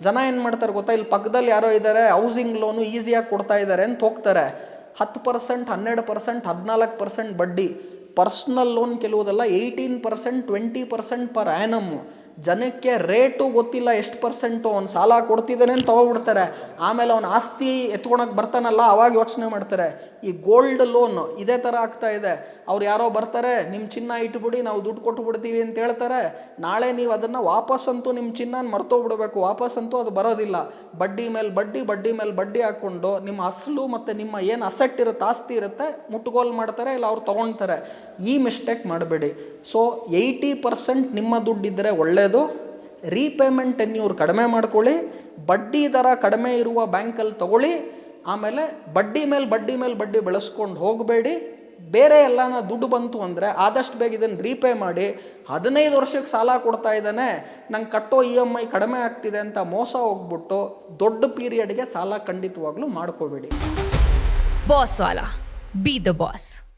ಜನ ಏನು ಮಾಡ್ತಾರೆ ಗೊತ್ತಾ, ಇಲ್ಲಿ ಪಕ್ಕದಲ್ಲಿ ಯಾರೋ ಇದ್ದಾರೆ, ಹೌಸಿಂಗ್ ಲೋನು ಈಸಿಯಾಗಿ ಕೊಡ್ತಾ ಇದ್ದಾರೆ ಅಂತ ಹೋಗ್ತಾರೆ. 10%, 12%, 14% ಬಡ್ಡಿ. ಪರ್ಸ್ನಲ್ ಲೋನ್ ಕೆಲವುದೆಲ್ಲ 18%, 20% ಪರ್ ಆ್ಯನಮ್. ಜನಕ್ಕೆ ರೇಟು ಗೊತ್ತಿಲ್ಲ ಎಷ್ಟು ಪರ್ಸೆಂಟು. ಅವ್ನು ಸಾಲ ಕೊಡ್ತಿದ್ದಾನೆ ಅಂತ ತಗೊಬಿಡ್ತಾರೆ. ಆಮೇಲೆ ಅವ್ನು ಆಸ್ತಿ ಎತ್ಕೊಳಕ್ಕೆ ಬರ್ತಾನಲ್ಲ, ಅವಾಗ ಯೋಚನೆ ಮಾಡ್ತಾರೆ. ಈ ಗೋಲ್ಡ್ ಲೋನ್ ಇದೇ ಥರ ಆಗ್ತಾ ಇದೆ. ಅವ್ರು ಯಾರೋ ಬರ್ತಾರೆ, ನಿಮ್ಮ ಚಿನ್ನ ಇಟ್ಬಿಡಿ, ನಾವು ದುಡ್ಡು ಕೊಟ್ಟು ಬಿಡ್ತೀವಿ ಅಂತ ಹೇಳ್ತಾರೆ. ನಾಳೆ ನೀವು ಅದನ್ನು ವಾಪಸ್ಸಂತೂ ನಿಮ್ಮ ಚಿನ್ನ ಮರ್ತೋಗ್ಬಿಡ್ಬೇಕು, ವಾಪಸ್ಸಂತೂ ಅದು ಬರೋದಿಲ್ಲ. ಬಡ್ಡಿ ಮೇಲೆ ಬಡ್ಡಿ, ಬಡ್ಡಿ ಮೇಲೆ ಬಡ್ಡಿ ಹಾಕ್ಕೊಂಡು ನಿಮ್ಮ ಅಸಲು ಮತ್ತು ನಿಮ್ಮ ಏನು ಅಸೆಟ್ ಇರುತ್ತೆ, ಆಸ್ತಿ ಇರುತ್ತೆ, ಮುಟ್ಟುಗೋಲು ಮಾಡ್ತಾರೆ, ಇಲ್ಲ ಅವ್ರು ತೊಗೊಳ್ತಾರೆ. ಈ ಮಿಸ್ಟೇಕ್ ಮಾಡಬೇಡಿ. ಸೊ 80% ನಿಮ್ಮ ದುಡ್ಡಿದ್ದರೆ ಒಳ್ಳೆಯದು. ರೀಪೇಮೆಂಟ್ ಟೆನ್ಯೂರ್ ಕಡಿಮೆ ಮಾಡ್ಕೊಳ್ಳಿ, ಬಡ್ಡಿ ದರ ಕಡಿಮೆ ಇರುವ ಬ್ಯಾಂಕಲ್ಲಿ ತಗೊಳ್ಳಿ. ಆಮೇಲೆ ಬಡ್ಡಿ ಮೇಲೆ ಬಡ್ಡಿ ಮೇಲೆ ಬಡ್ಡಿ ಬೆಳೆಸ್ಕೊಂಡು ಹೋಗಬೇಡಿ. ಬೇರೆ ಎಲ್ಲನ ದುಡ್ಡು ಬಂತು ಅಂದರೆ ಆದಷ್ಟು ಬೇಗ ಇದನ್ನು ರೀಪೇ ಮಾಡಿ. 15 ವರ್ಷಕ್ಕೆ ಸಾಲ ಕೊಡ್ತಾ ಇದ್ದಾನೆ, ನಂಗೆ ಕಟ್ಟೋ EMI ಕಡಿಮೆ ಆಗ್ತಿದೆ ಅಂತ ಮೋಸ ಹೋಗ್ಬಿಟ್ಟು ದೊಡ್ಡ ಪೀರಿಯಡ್ಗೆ ಸಾಲ ಖಂಡಿತವಾಗ್ಲೂ ಮಾಡ್ಕೋಬೇಡಿ. Boss Vala, B the boss.